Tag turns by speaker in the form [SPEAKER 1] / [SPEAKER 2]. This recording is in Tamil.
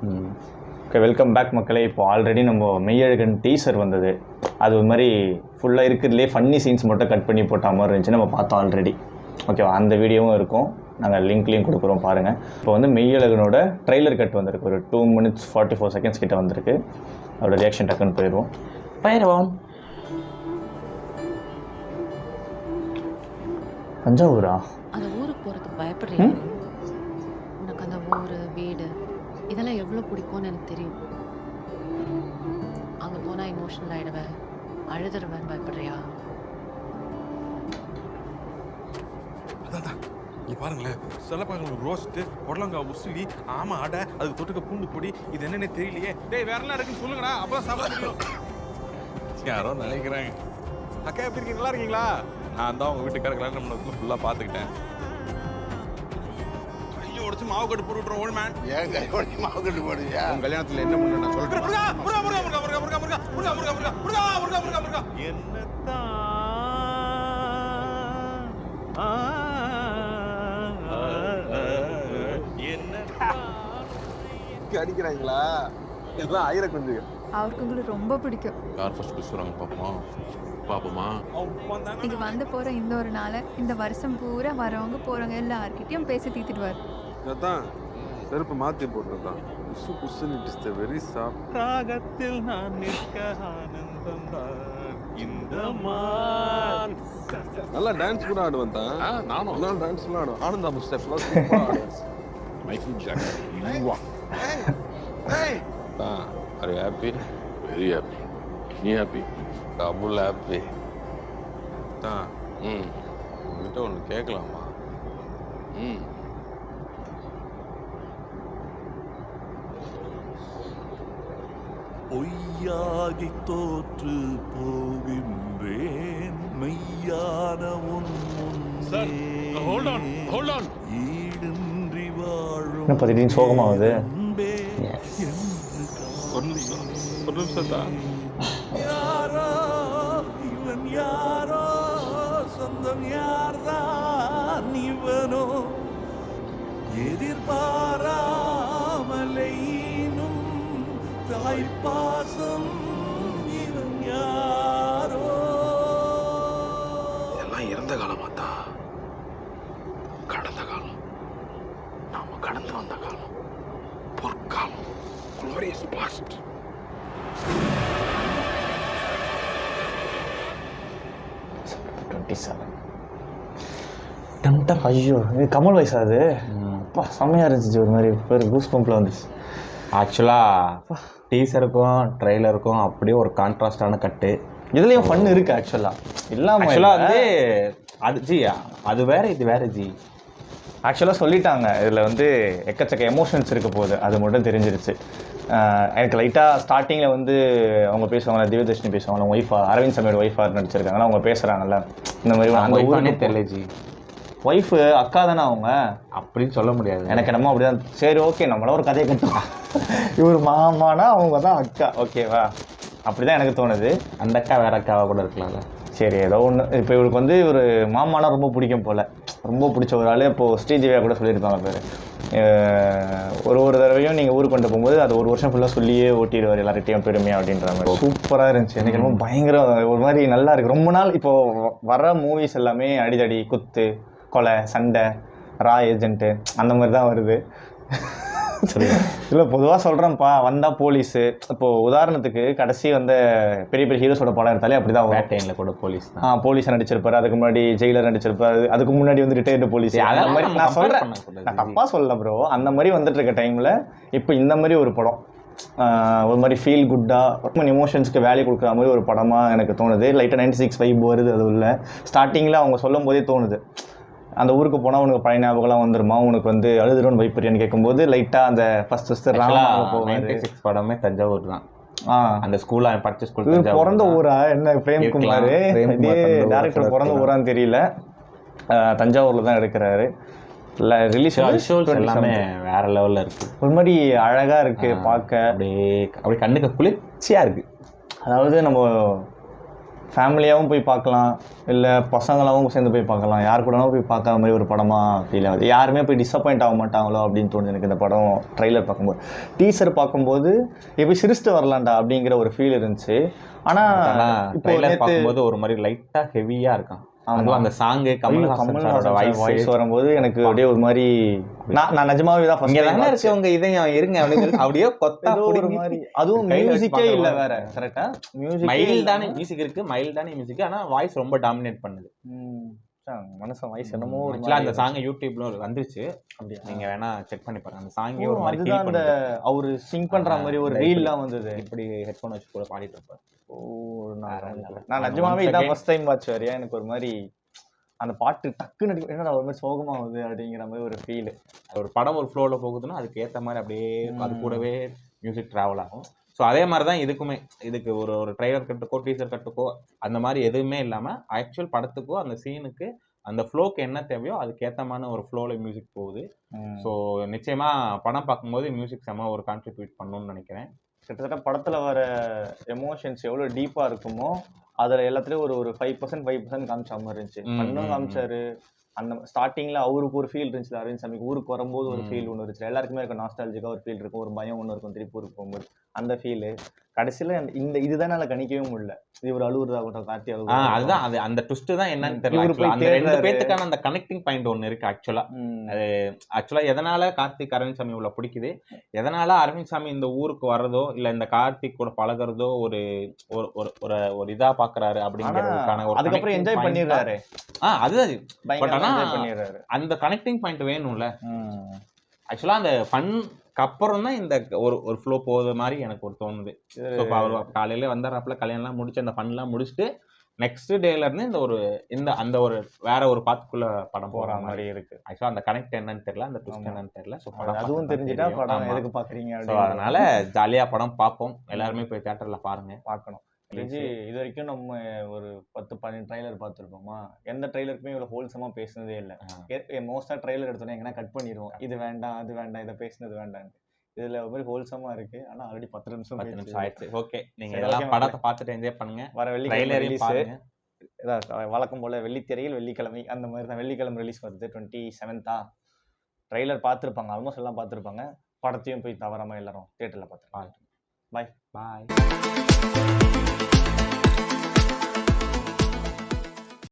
[SPEAKER 1] ஓகே, வெல்கம் பேக் மக்களே. இப்போ ஆல்ரெடி நம்ம மெய்யழகன் டீசர் வந்தது. அது ஒரு மாதிரி ஃபுல்லாக இருக்கிறதுலே ஃபன்னி சீன்ஸ் மட்டும் கட் பண்ணி போட்ட மாதிரி இருந்துச்சு. நம்ம பார்த்தோம் ஆல்ரெடி. ஓகேவா, அந்த வீடியோவும் இருக்கும், நாங்கள் லிங்க்லேயும் கொடுக்குறோம் பாருங்கள். இப்போ வந்து மெய்யழகனோட ட்ரெய்லர் கட் வந்திருக்கு. ஒரு 2 minutes 44 seconds கிட்ட வந்திருக்கு. அதோட ரியாக்ஷன் டக்குன்னு போயிடுவோம். தஞ்சாவூரா?
[SPEAKER 2] அந்த ஊருக்கு போகிறதுக்கு பயப்படுறீங்க. உனக்கு அந்த ஊர் வீடு இதெல்லாம் எவ்வளோ பிடிக்கும்னு எனக்கு தெரியும். அங்கே போனால் இமோஷனல் ஆகிடுவேன், அழுதுருவேன். பயப்படுறியா?
[SPEAKER 3] அதான் நீ பாருங்களேன், செல்லப்பாங்க ரோஸ்ட்டு, புடலங்கா உசிலி, ஆமா அடை, அதுக்கு தொட்டுக்க பூண்டு பொடி, இது என்னன்னே தெரியலையே. டேய் வேற என்ன இருக்குன்னு சொல்லுங்கடா, அப்பதான் சாப்பிட முடியும். யாரோ நினைக்கிறாங்க. அக்கா எப்படி இருக்கீங்க? நல்லா இருக்கீங்களா? நான் தான் உங்க வீட்டுக்கார கல்யாணம் பண்ணதுக்கு ஃபுல்லாக பார்த்துக்கிட்டேன். கையை உடச்சு மாவு கட்டு போட்டு விட்டுறோம் ஓல்ட் மேன்.
[SPEAKER 4] ஏன் கை உடச்சி மாவு கட்டு போடுறியா?
[SPEAKER 3] உங்க கல்யாணத்துல என்ன பண்ண நான் சொல்றேன். அடிக்கிறாங்களா எல்லாம் ஆயிர கொஞ்சம்.
[SPEAKER 5] அவருக்கு உங்களுக்கு ரொம்ப பிடிக்கும்.
[SPEAKER 3] யார் ஃபர்ஸ்ட் பேசுறாங்க பாப்போமா? பாப்போமா?
[SPEAKER 5] இங்க வந்து போற இந்த ஒரு நாளை இந்த வருஷம் பூரா வரவங்க போறவங்க எல்லார்கிட்டயும் பேசி தீத்துடுவார்.
[SPEAKER 6] அதான் செருப்பு மாற்றி போட்டுருந்தான். புசு புசுன்னு வெரி சாஃப்ட்.
[SPEAKER 3] ராகத்தில் நான் நிற்க ஆனந்தம் தான் இந்த மான்.
[SPEAKER 6] நல்லா டான்ஸ் கூட ஆடுவேன் தான்.
[SPEAKER 3] நானும்
[SPEAKER 6] நல்லா டான்ஸ்லாம் ஆடுவேன். ஆனந்தம் ஸ்டெப்லாம் சூப்பராக ஆடுவேன்.
[SPEAKER 3] Michael Jackson.
[SPEAKER 6] Are you happy?
[SPEAKER 7] Very happy. நீ ஹாப்பி? Double happy.
[SPEAKER 6] தான்
[SPEAKER 7] உங்ககிட்ட ஒன்று கேட்கலாமா?
[SPEAKER 8] பொய்யாகி தோற்று போகின்றேன் மெய்யான உன் ஈடின்றி வாழும்
[SPEAKER 1] என்ன பதினீன் சோகமாகுது?
[SPEAKER 6] ஒரு நிமிஷம் தான்.
[SPEAKER 8] யாரோ இவன் யாரோ சொந்தம் யார்தான் இவனோ எதிர்பாராமலையினும் தாய்ப்பாசம் இவன் யாரோ.
[SPEAKER 4] எல்லாம் இறந்த காலமா தான், கடந்த காலம், நாம கடந்து வந்த காலம், பொற்காலம், glorious past.
[SPEAKER 1] ஐயோ, இது கமல் வயசா? அது அப்பா செம்மையாக இருந்துச்சு. ஒரு மாதிரி ஒரு கூஸ் பம்பில் வந்துச்சு.
[SPEAKER 9] ஆக்சுவலாக டீசருக்கும் ட்ரெய்லருக்கும் அப்படியே ஒரு கான்ட்ராஸ்டான கட்டு.
[SPEAKER 1] இதுலேயும் ஃபன் இருக்குது ஆக்சுவலாக. இல்லாமல்
[SPEAKER 9] ஆக்சுவலாக வந்து அது ஜி, அது வேற இது வேற ஜி.
[SPEAKER 1] ஆக்சுவலாக சொல்லிட்டாங்க இதில் வந்து எக்கச்சக்க எமோஷன்ஸ் இருக்க போகுது, அது மட்டும் தெரிஞ்சிருச்சு. எனக்கு லைட்டாக ஸ்டார்டிங்கில் வந்து அவங்க பேசுவாங்களா, திவ்யதர்ஷினி பேசுவாங்களா, அவங்க ஒய்ஃபா, அரவிந்த் சாமியோட ஒய்ஃபாக நடிச்சிருக்காங்களா, அவங்க பேசுகிறாங்கல்ல இந்த மாதிரி. அந்த ஊருனே
[SPEAKER 9] தெரியல ஜி.
[SPEAKER 1] ஒய்ஃபு அக்கா தானே அவங்க?
[SPEAKER 9] அப்படின்னு சொல்ல முடியாது.
[SPEAKER 1] எனக்கு என்னமோ அப்படி தான். சரி ஓகே, நம்மள ஒரு கதையை கட்டுவோம். இவர் மாமானா அவங்க தான் அக்கா, ஓகேவா? அப்படி தான் எனக்கு தோணுது.
[SPEAKER 9] அந்த அக்கா வேற அக்காவாக கூட இருக்கலாம்ல.
[SPEAKER 1] சரி ஏதோ ஒன்று. இப்போ இவருக்கு வந்து ஒரு மாமானா ரொம்ப பிடிக்கும் போல், ரொம்ப பிடிச்ச ஒரு ஆள். இப்போது ஸ்ரீஜீவியா கூட சொல்லியிருப்பாங்க பேர். ஒரு தடவையும் நீங்கள் ஊருக்கு கொண்டு போகும்போது அது ஒரு வருஷம் ஃபுல்லாக சொல்லியே ஓட்டிடுவார் எல்லார்கிட்டையும் பெருமையாக அப்படின்ற மாதிரி. சூப்பராக இருந்துச்சு. எனக்கு ரொம்ப பயங்கர ஒரு மாதிரி நல்லா இருக்குது. ரொம்ப நாள் இப்போது வர மூவிஸ் எல்லாமே அடிதடி, குத்து, கொலை, சண்டை, ரா ஏஜென்ட்டு அந்த மாதிரி தான் வருது. சரி இல்லை, பொதுவாக சொல்கிறேன்ப்பா, வந்தால் போலீஸு. இப்போது உதாரணத்துக்கு கடைசி வந்த பெரிய பெரிய ஹீரோஸோட படம் எடுத்தாலே அப்படி தான்.
[SPEAKER 9] வேட்டையில் கூட போலீஸ்
[SPEAKER 1] போலீஸை நடிச்சிருப்பாரு. அதுக்கு முன்னாடி ஜெயிலர் நடிச்சிருப்பாரு. அதுக்கு முன்னாடி வந்து ரிட்டையர்டு போலீஸ். அந்த மாதிரி நான் சொல்கிறேன், நான் தப்பாக சொல்லல ப்ரோ. அந்த மாதிரி வந்துட்டு இருக்க டைமில் இப்போ இந்த மாதிரி ஒரு படம் ஒரு மாதிரி ஃபீல் குட்டாக எமோஷன்ஸ்க்கு வேல்யூ கொடுக்குற மாதிரி ஒரு படமாக எனக்கு தோணுது. லைட்டாக 96 வைப் வருது. அது உள்ள ஸ்டார்டிங்கில் அவங்க சொல்லும் போதே தோணுது, அந்த ஊருக்கு போனால் உனக்கு பழைய ஞாபகம்லாம் வந்துருமா, உனக்கு வந்து அழுதுறோன்னு வைப்பறியான்னு கேட்கும்போது லைட்டாக அந்த ஃபஸ்ட்
[SPEAKER 9] 96 படமே தஞ்சாவூர் தான். அந்த ஸ்கூல் படித்த ஸ்கூல்
[SPEAKER 1] பிறந்த ஊரா என்ன? பிரேம்குமார் டேரக்டர் பிறந்த ஊரான்னு தெரியல. தஞ்சாவூரில் தான் எடுக்கிறாரு. இல்லை ரிலீஸ்
[SPEAKER 9] எல்லாமே வேற லெவலில் இருக்குது.
[SPEAKER 1] ஒரு மாதிரி அழகாக இருக்குது பார்க்க.
[SPEAKER 9] அப்படியே கண்ணுக்கு குளிர்ச்சியாக இருக்குது.
[SPEAKER 1] அதாவது நம்ம ஃபேமிலியாகவும் போய் பார்க்கலாம், இல்லை பசங்களாகவும் சேர்ந்து போய் பார்க்கலாம், யார் கூடனாலும் போய் பார்க்குற மாதிரி ஒரு படமாக ஃபீல் ஆகுது. யாருமே போய் டிசப்பாயிண்ட் ஆக மாட்டாங்களோ அப்படின்னு தோணுது எனக்கு இந்த படம் ட்ரைலர் பார்க்கும்போது. டீசர் பார்க்கும்போது எப்படி சிரிச்சுட்டு வரலாம்டா அப்படிங்கிற ஒரு ஃபீல் இருந்துச்சு. ஆனால் இப்போ
[SPEAKER 9] ட்ரைலர் பார்க்கும்போது ஒரு மாதிரி லைட்டா ஹெவியா இருக்கும். அதுவும் அந்த சாங்கு கமல்ஹாசனோட
[SPEAKER 1] வாய்ஸ் வரும்போது எனக்கு அப்படியே ஒரு மாதிரி நான் நிஜமாவே தான்
[SPEAKER 9] இங்க தானே இருக்கு உங்க இதயம் இருங்க அப்படின்னு அப்படியே கொத்தா
[SPEAKER 1] ஒரு மாதிரி. அதுவும் மியூசிக்கே இல்ல வேற. கரெக்டா மியூசிக்
[SPEAKER 9] மைல்டான மியூசிக் இருக்கு, மைல்டான மியூசிக். ஆனா வாய்ஸ் ரொம்ப டாமினேட் பண்ணுது.
[SPEAKER 1] மனசன் வாய்ஸ் என்னமோ ஒரு
[SPEAKER 9] ஆக்சுவலா அந்த சாங் யூடியூப்ல வந்துருச்சு, அப்படியே நீங்க வேணா செக் பண்ணி பாருங்க. அந்த சாங்கே ஒரு மாதிரி ஃபீல்
[SPEAKER 1] அந்த அவரு சிங் பண்ற மாதிரி ஒரு ரீல்லாம் வந்தது.
[SPEAKER 9] இப்படி ஹெட்ஃபோன் வச்சு கூட பாடிட்டு இருப்பாரு.
[SPEAKER 1] நான் நிஜமாவே இதான் ஃபர்ஸ்ட் டைம் வாட்ச் வரையா. எனக்கு ஒரு மாதிரி அந்த பாட்டு டக்குன்னு என்னடா ஒரு மாதிரி சோகமா ஆகுது அப்படிங்கிற மாதிரி ஒரு ஃபீல்.
[SPEAKER 9] ஒரு படம் ஒரு ஃப்ளோவில் போகுதுன்னா அதுக்கு ஏற்ற மாதிரி அப்படியே அது கூடவே மியூசிக் ட்ராவல் ஆகும். ஸோ அதே மாதிரி தான் இதுக்குமே. இதுக்கு ஒரு ட்ரைலர் கட்டுக்கோ டீசர் கட்டுக்கோ அந்த மாதிரி எதுவுமே இல்லாமல் ஆக்சுவல் படத்துக்கோ அந்த சீனுக்கு அந்த ஃப்ளோக்கு என்ன தேவையோ அதுக்கேற்றமான ஒரு ஃப்ளோவில் மியூசிக் போகுது. ஸோ நிச்சயமாக படம் பார்க்கும்போது மியூசிக் செம்ம ஒரு கான்ட்ரிபியூட் பண்ணணும்னு நினைக்கிறேன்.
[SPEAKER 1] கிட்டத்தட்ட படத்தில் வர எமோஷன்ஸ் எவ்வளோ டீப்பாக இருக்குமோ அதில் எல்லாத்துலேயும் ஒரு 5% காமிச்ச மாதிரி இருந்துச்சு. இன்னும் காமிச்சாரு. அந்த ஸ்டார்டிங்கில் அவருக்கு ஒரு ஃபீல் இருந்துச்சு. அரவிந்த் சாமிக்கு ஊருக்கு வரும்போது ஒரு ஃபீல் ஒன்று இருந்துச்சு. எல்லாருக்குமே இருக்கும் நாஸ்டாலஜிக்காக ஒரு ஃபீல் இருக்கும், ஒரு பயம் ஒன்று இருக்கும் திருப்பி ஊருக்கு போகும்போது அந்த ஃபீலு. கடைசியில் இதுதான் என்னால் கணிக்கவே முடியல. இவர் அழுகுறதாகட்டும், கார்த்தி அழுகுறதா,
[SPEAKER 9] அதுதான் அது அந்த ட்விஸ்ட் தான் என்னன்னு தெரியல. அந்த ரெண்டு பேத்துக்கான அந்த கனெக்டிங் பாயிண்ட் ஒன்று இருக்கு ஆக்சுவலா. அது ஆக்சுவலா எதனால கார்த்திக் அரவிந்த் சாமி இவ்வளவு பிடிக்குது, எதனால அரவிந்த் சாமி இந்த ஊருக்கு வர்றதோ இல்ல இந்த கார்த்திக் கூட பழகிறதோ ஒரு ஒரு இதா பாக்குறாரு அப்படிங்கிறதுக்கான ஒரு
[SPEAKER 1] அதுக்கப்புறம் என்ஜாய் பண்ணிடுறாரு.
[SPEAKER 9] அதுதான். பட் ஆனா அந்த கனெக்டிங் பாயிண்ட் வேணும்ல. ஆக்சுவலா அந்த ஃபன் அப்புறம் தான் இந்த ஒரு ஃப்ளோ போகுது மாதிரி எனக்கு ஒரு தோணுது. அவர் காலையில வந்தாராப்புல கல்யாணம்லாம் முடிச்சு அந்த ஃபன்லாம் முடிச்சுட்டு நெக்ஸ்ட் டேல இருந்து அந்த ஒரு வேற ஒரு பாத்துக்குள்ள படம் போற மாதிரி இருக்கு. ஆக்சுவலா அந்த கனெக்ட் என்னன்னு தெரியல, அந்த ட்விஸ்ட் என்னன்னு தெரியல. ஸோ
[SPEAKER 1] அதுவும் தெரிஞ்சுட்டா படம் எதுக்கு பாக்குறீங்க.
[SPEAKER 9] அதனால ஜாலியா படம் பார்ப்போம். எல்லாருமே போய் தியேட்டர்ல பாருங்க,
[SPEAKER 1] பார்க்கணும். இது வரைக்கும் நம்ம ஒரு 10-12 ட்ரைலர் பார்த்துருப்போமா. எந்த ட்ரைலருக்குமே இவ்வளோ ஹோல்சமாக பேசுனதே இல்லை. மோஸ்ட்டாக ட்ரைலர் எடுத்தோன்னே எங்கன்னா கட் பண்ணிடுவோம். இது வேண்டாம் அது வேண்டாம் இதை பேசுனது வேண்டாம். இதில் ஒரு மாதிரி ஹோல்சமாக இருக்குது. ஆனால் ஆல்ரெடி 10 நிமிஷம்
[SPEAKER 9] ஆயிடுச்சு. ஓகே, நீங்கள் இதெல்லாம் படத்தை பார்த்துட்டு என்ஜாய் பண்ணுங்க.
[SPEAKER 1] வர வெள்ளிக்கிழமை ரிலீஸ். வழக்கம் போல் வெள்ளித்திரையில் வெள்ளிக்கிழமை அந்த மாதிரி தான். வெள்ளிக்கிழமை ரிலீஸ் வருது 27th. ட்ரைலர் பார்த்துருப்பாங்க, ஆல்மோஸ்ட் எல்லாம் பார்த்துருப்பாங்க. படத்தையும் போய் தவறாமல் எல்லாரும் தியேட்டரில் பார்த்துருப்பாங்க. பாய்.